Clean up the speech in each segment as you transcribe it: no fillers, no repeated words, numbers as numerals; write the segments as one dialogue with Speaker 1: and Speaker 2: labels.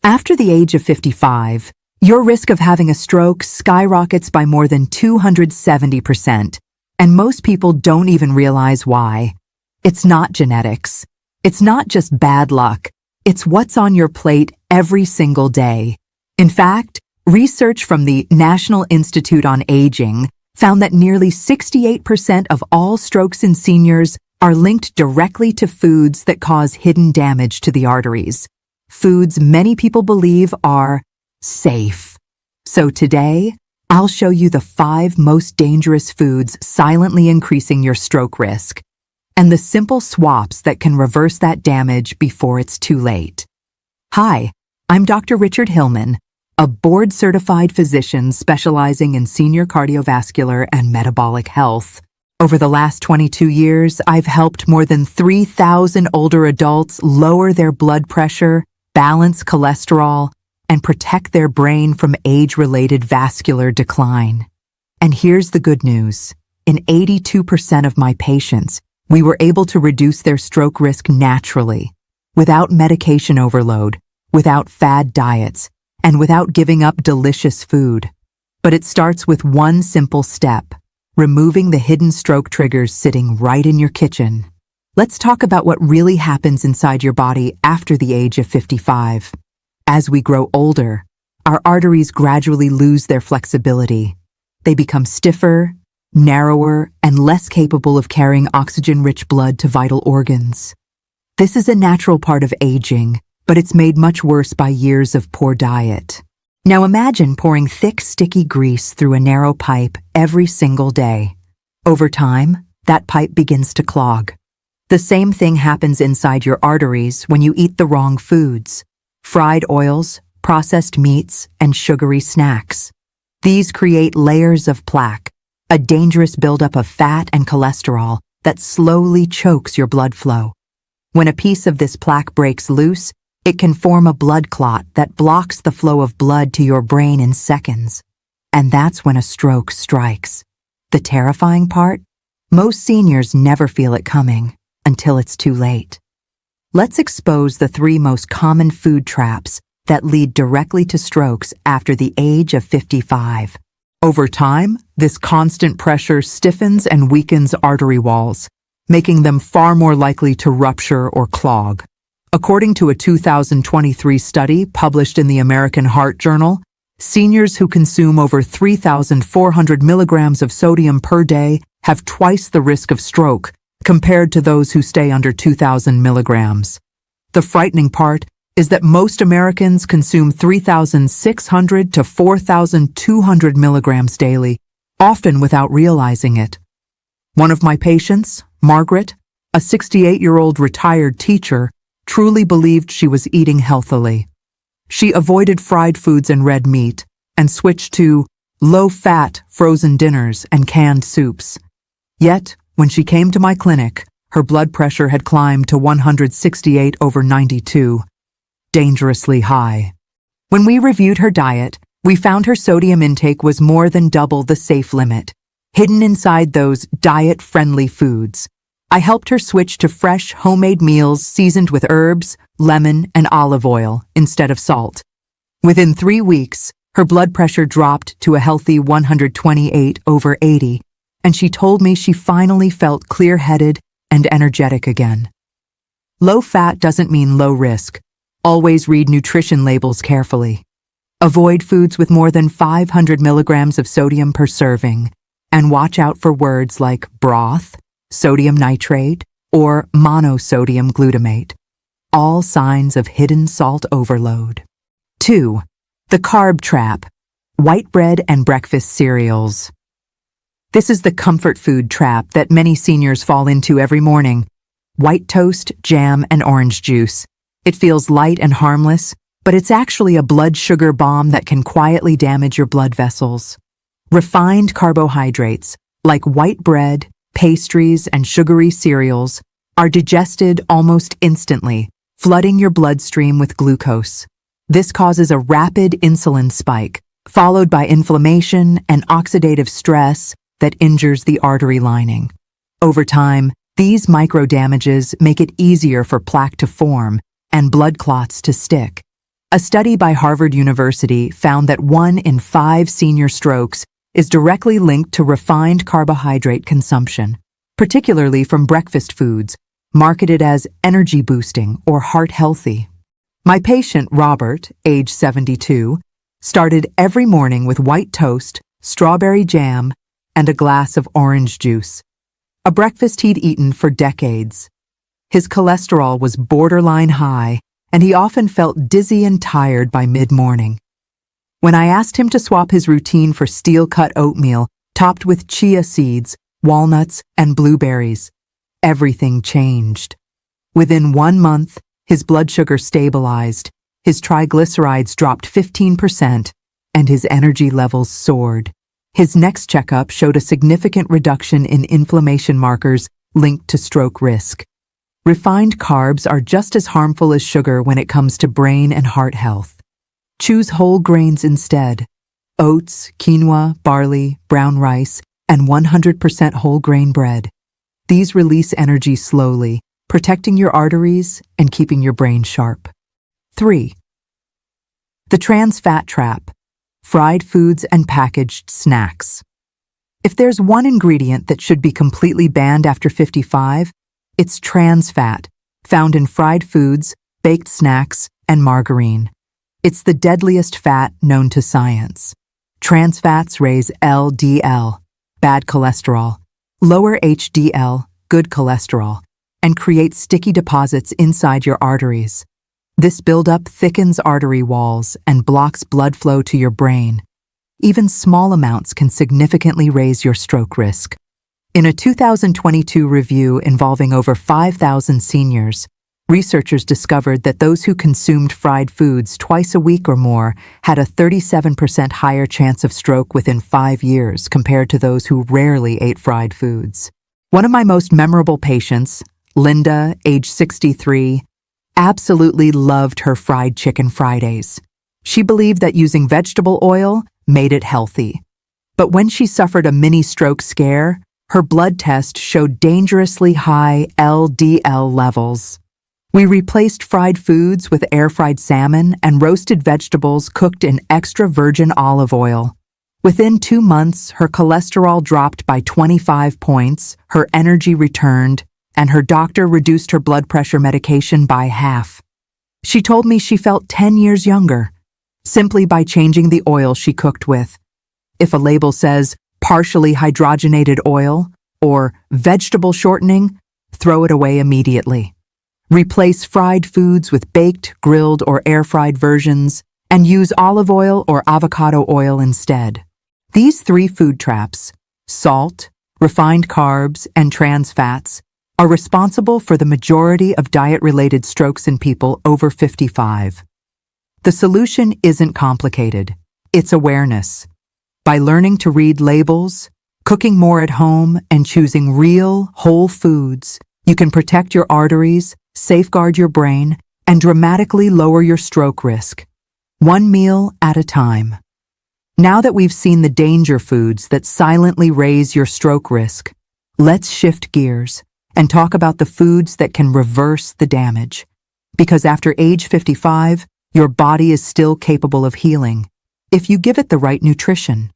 Speaker 1: After the age of 55, your risk of having a stroke skyrockets by more than 270%, and most people don't even realize why. It's not genetics. It's not just bad luck. It's what's on your plate every single day. In fact, research from the National Institute on Aging found that nearly 68% of all strokes in seniors are linked directly to foods that cause hidden damage to the arteries. Foods many people believe are safe. So today, I'll show you the 5 most dangerous foods silently increasing your stroke risk, and the simple swaps that can reverse that damage before it's too late. Hi, I'm Dr. Richard Hillman, a board-certified physician specializing in senior cardiovascular and metabolic health. Over the last 22 years, I've helped more than 3,000 older adults lower their blood pressure, balance cholesterol, and protect their brain from age-related vascular decline. And here's the good news. In 82% of my patients, we were able to reduce their stroke risk naturally, without medication overload, without fad diets, and without giving up delicious food. But it starts with one simple step: removing the hidden stroke triggers sitting right in your kitchen. Let's talk about what really happens inside your body after the age of 55. As we grow older, our arteries gradually lose their flexibility. They become stiffer, narrower, and less capable of carrying oxygen-rich blood to vital organs. This is a natural part of aging, but it's made much worse by years of poor diet. Now imagine pouring thick, sticky grease through a narrow pipe every single day. Over time, that pipe begins to clog. The same thing happens inside your arteries when you eat the wrong foods: fried oils, processed meats, and sugary snacks. These create layers of plaque, a dangerous buildup of fat and cholesterol that slowly chokes your blood flow. When a piece of this plaque breaks loose, it can form a blood clot that blocks the flow of blood to your brain in seconds. And that's when a stroke strikes. The terrifying part? Most seniors never feel it coming until it's too late. Let's expose the 3 most common food traps that lead directly to strokes after the age of 55. Over time, this constant pressure stiffens and weakens artery walls, making them far more likely to rupture or clog. According to a 2023 study published in the American Heart Journal, seniors who consume over 3,400 milligrams of sodium per day have twice the risk of stroke compared to those who stay under 2,000 milligrams. The frightening part is that most Americans consume 3,600 to 4,200 milligrams daily, often without realizing it. One of my patients, Margaret, a 68-year-old retired teacher, truly believed she was eating healthily. She avoided fried foods and red meat and switched to low-fat frozen dinners and canned soups. Yet, when she came to my clinic, her blood pressure had climbed to 168/92, dangerously high. When we reviewed her diet, we found her sodium intake was more than double the safe limit, hidden inside those diet-friendly foods. I helped her switch to fresh, homemade meals seasoned with herbs, lemon, and olive oil instead of salt. Within 3 weeks, her blood pressure dropped to a healthy 128/80, and she told me she finally felt clear-headed and energetic again. Low fat doesn't mean low risk. Always read nutrition labels carefully. Avoid foods with more than 500 milligrams of sodium per serving, and watch out for words like broth, sodium nitrate, or monosodium glutamate, all signs of hidden salt overload. 2. The carb trap: white bread and breakfast cereals. This is the comfort food trap that many seniors fall into every morning. White toast, jam, and orange juice. It feels light and harmless, but it's actually a blood sugar bomb that can quietly damage your blood vessels. Refined carbohydrates, like white bread, pastries, and sugary cereals, are digested almost instantly, flooding your bloodstream with glucose. This causes a rapid insulin spike, followed by inflammation and oxidative stress that injures the artery lining. Over time, these micro-damages make it easier for plaque to form and blood clots to stick. A study by Harvard University found that 1 in 5 senior strokes is directly linked to refined carbohydrate consumption, particularly from breakfast foods, marketed as energy-boosting or heart-healthy. My patient, Robert, age 72, started every morning with white toast, strawberry jam, and a glass of orange juice, a breakfast he'd eaten for decades. His cholesterol was borderline high, and he often felt dizzy and tired by mid-morning. When I asked him to swap his routine for steel-cut oatmeal topped with chia seeds, walnuts, and blueberries, everything changed. Within 1 month, his blood sugar stabilized, his triglycerides dropped 15%, and his energy levels soared. His next checkup showed a significant reduction in inflammation markers linked to stroke risk. Refined carbs are just as harmful as sugar when it comes to brain and heart health. Choose whole grains instead: oats, quinoa, barley, brown rice, and 100% whole grain bread. These release energy slowly, protecting your arteries and keeping your brain sharp. 3. The trans fat trap: fried foods and packaged snacks. If there's one ingredient that should be completely banned after 55, it's trans fat, found in fried foods, baked snacks, and margarine. It's the deadliest fat known to science. Trans fats raise LDL, bad cholesterol, lower HDL, good cholesterol, and create sticky deposits inside your arteries. This buildup thickens artery walls and blocks blood flow to your brain. Even small amounts can significantly raise your stroke risk. In a 2022 review involving over 5,000 seniors, researchers discovered that those who consumed fried foods twice a week or more had a 37% higher chance of stroke within 5 years compared to those who rarely ate fried foods. One of my most memorable patients, Linda, age 63, absolutely loved her fried chicken Fridays. She believed that using vegetable oil made it healthy. But when she suffered a mini stroke scare, her blood test showed dangerously high LDL levels. We replaced fried foods with air-fried salmon and roasted vegetables cooked in extra virgin olive oil. Within 2 months, her cholesterol dropped by 25 points, her energy returned, and her doctor reduced her blood pressure medication by half. She told me she felt 10 years younger, simply by changing the oil she cooked with. If a label says partially hydrogenated oil or vegetable shortening, throw it away immediately. Replace fried foods with baked, grilled, or air-fried versions, and use olive oil or avocado oil instead. These 3 food traps, salt, refined carbs, and trans fats, are responsible for the majority of diet-related strokes in people over 55. The solution isn't complicated. It's awareness. By learning to read labels, cooking more at home, and choosing real, whole foods, you can protect your arteries, safeguard your brain, and dramatically lower your stroke risk, 1 meal at a time. Now that we've seen the danger foods that silently raise your stroke risk, let's shift gears and talk about the foods that can reverse the damage. Because after age 55, your body is still capable of healing if you give it the right nutrition.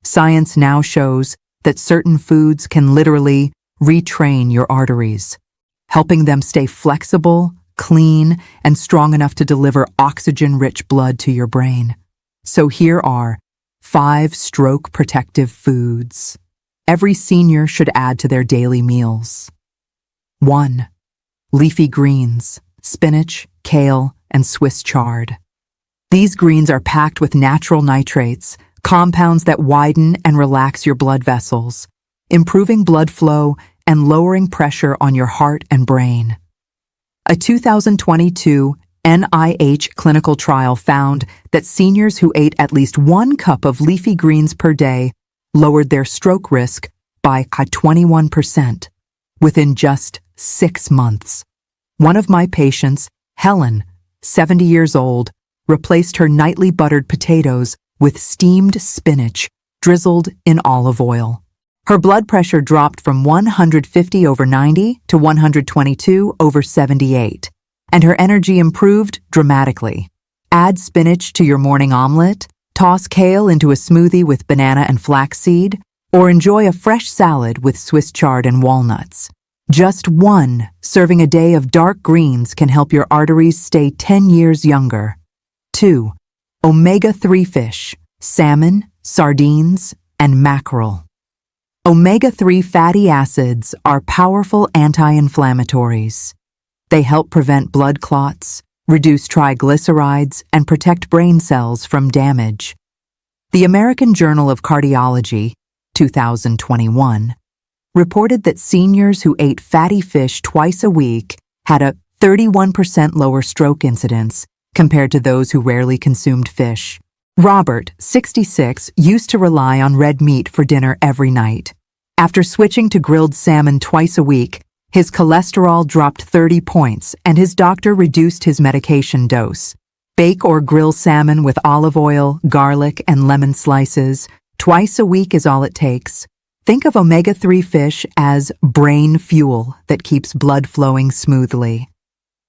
Speaker 1: Science now shows that certain foods can literally retrain your arteries, helping them stay flexible, clean, and strong enough to deliver oxygen-rich blood to your brain. So here are 5 stroke-protective foods every senior should add to their daily meals. 1. Leafy greens, spinach, kale, and Swiss chard. These greens are packed with natural nitrates, compounds that widen and relax your blood vessels, improving blood flow and lowering pressure on your heart and brain. A 2022 NIH clinical trial found that seniors who ate at least 1 cup of leafy greens per day lowered their stroke risk by 21% within just 6 months. One of my patients, Helen, 70 years old, replaced her nightly buttered potatoes with steamed spinach drizzled in olive oil. Her blood pressure dropped from 150/90 to 122/78, and her energy improved dramatically. Add spinach to your morning omelet, toss kale into a smoothie with banana and flaxseed, or enjoy a fresh salad with Swiss chard and walnuts. Just one serving a day of dark greens can help your arteries stay 10 years younger. 2. Omega-3 fish, salmon, sardines, and mackerel. Omega-3 fatty acids are powerful anti-inflammatories. They help prevent blood clots, reduce triglycerides, and protect brain cells from damage. The American Journal of Cardiology, 2021, reported that seniors who ate fatty fish twice a week had a 31% lower stroke incidence compared to those who rarely consumed fish. Robert, 66, used to rely on red meat for dinner every night. After switching to grilled salmon twice a week, his cholesterol dropped 30 points and his doctor reduced his medication dose. Bake or grill salmon with olive oil, garlic, and lemon slices. Twice a week is all it takes. Think of omega-3 fish as brain fuel that keeps blood flowing smoothly.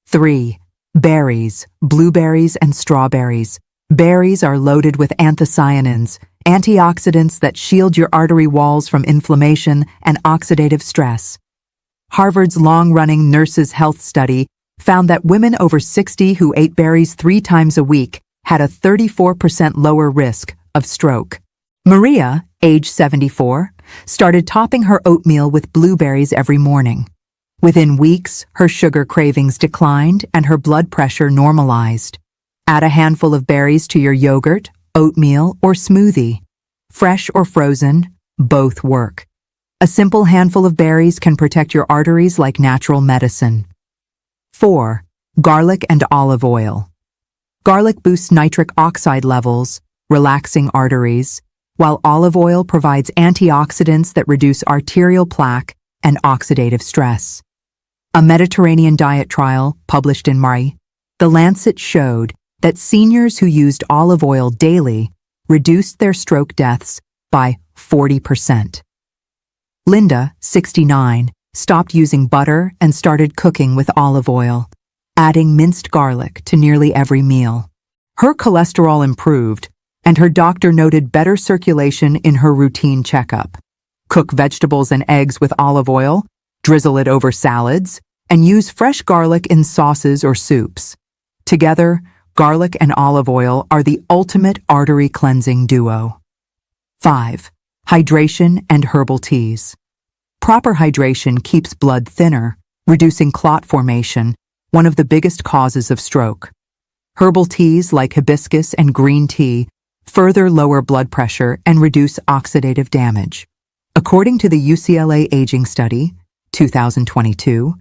Speaker 1: 3. Berries, blueberries, and strawberries. Berries are loaded with anthocyanins, antioxidants that shield your artery walls from inflammation and oxidative stress. Harvard's long-running Nurses' Health Study found that women over 60 who ate berries 3 times a week had a 34% lower risk of stroke. Maria, age 74, started topping her oatmeal with blueberries every morning. Within weeks, her sugar cravings declined and her blood pressure normalized. Add a handful of berries to your yogurt, oatmeal, or smoothie. Fresh or frozen, both work. A simple handful of berries can protect your arteries like natural medicine. 4. Garlic and olive oil. Garlic boosts nitric oxide levels, relaxing arteries, while olive oil provides antioxidants that reduce arterial plaque and oxidative stress. A Mediterranean diet trial published in May, The Lancet showed that seniors who used olive oil daily reduced their stroke deaths by 40%. Linda, 69, stopped using butter and started cooking with olive oil, adding minced garlic to nearly every meal. Her cholesterol improved, and her doctor noted better circulation in her routine checkup. Cook vegetables and eggs with olive oil, drizzle it over salads, and use fresh garlic in sauces or soups. Together, garlic and olive oil are the ultimate artery cleansing duo. 5. Hydration and herbal teas. Proper hydration keeps blood thinner, reducing clot formation, one of the biggest causes of stroke. Herbal teas like hibiscus and green tea further lower blood pressure and reduce oxidative damage. According to the UCLA Aging Study, 2022,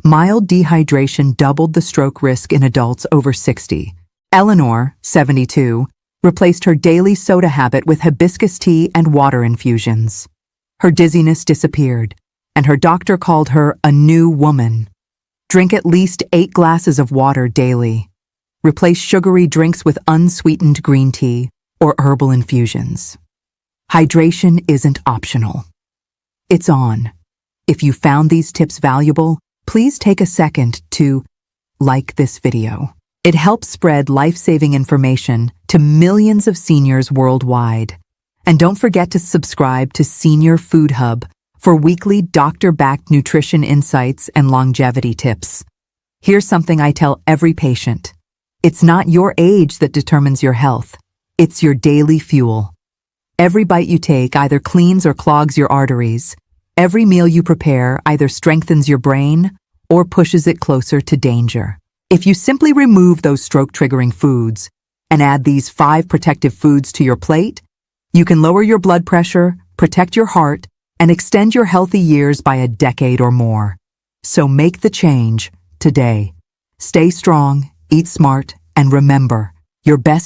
Speaker 1: mild dehydration doubled the stroke risk in adults over 60. Eleanor, 72, replaced her daily soda habit with hibiscus tea and water infusions. Her dizziness disappeared, and her doctor called her a new woman. Drink at least 8 glasses of water daily. Replace sugary drinks with unsweetened green tea or herbal infusions. Hydration isn't optional. It's on. If you found these tips valuable, please take a second to like this video. It helps spread life-saving information to millions of seniors worldwide. And don't forget to subscribe to Senior Food Hub for weekly doctor-backed nutrition insights and longevity tips. Here's something I tell every patient. It's not your age that determines your health. It's your daily fuel. Every bite you take either cleans or clogs your arteries. Every meal you prepare either strengthens your brain or pushes it closer to danger. If you simply remove those stroke-triggering foods and add these 5 protective foods to your plate, you can lower your blood pressure, protect your heart, and extend your healthy years by a decade or more. So make the change today. Stay strong, eat smart, and remember, your best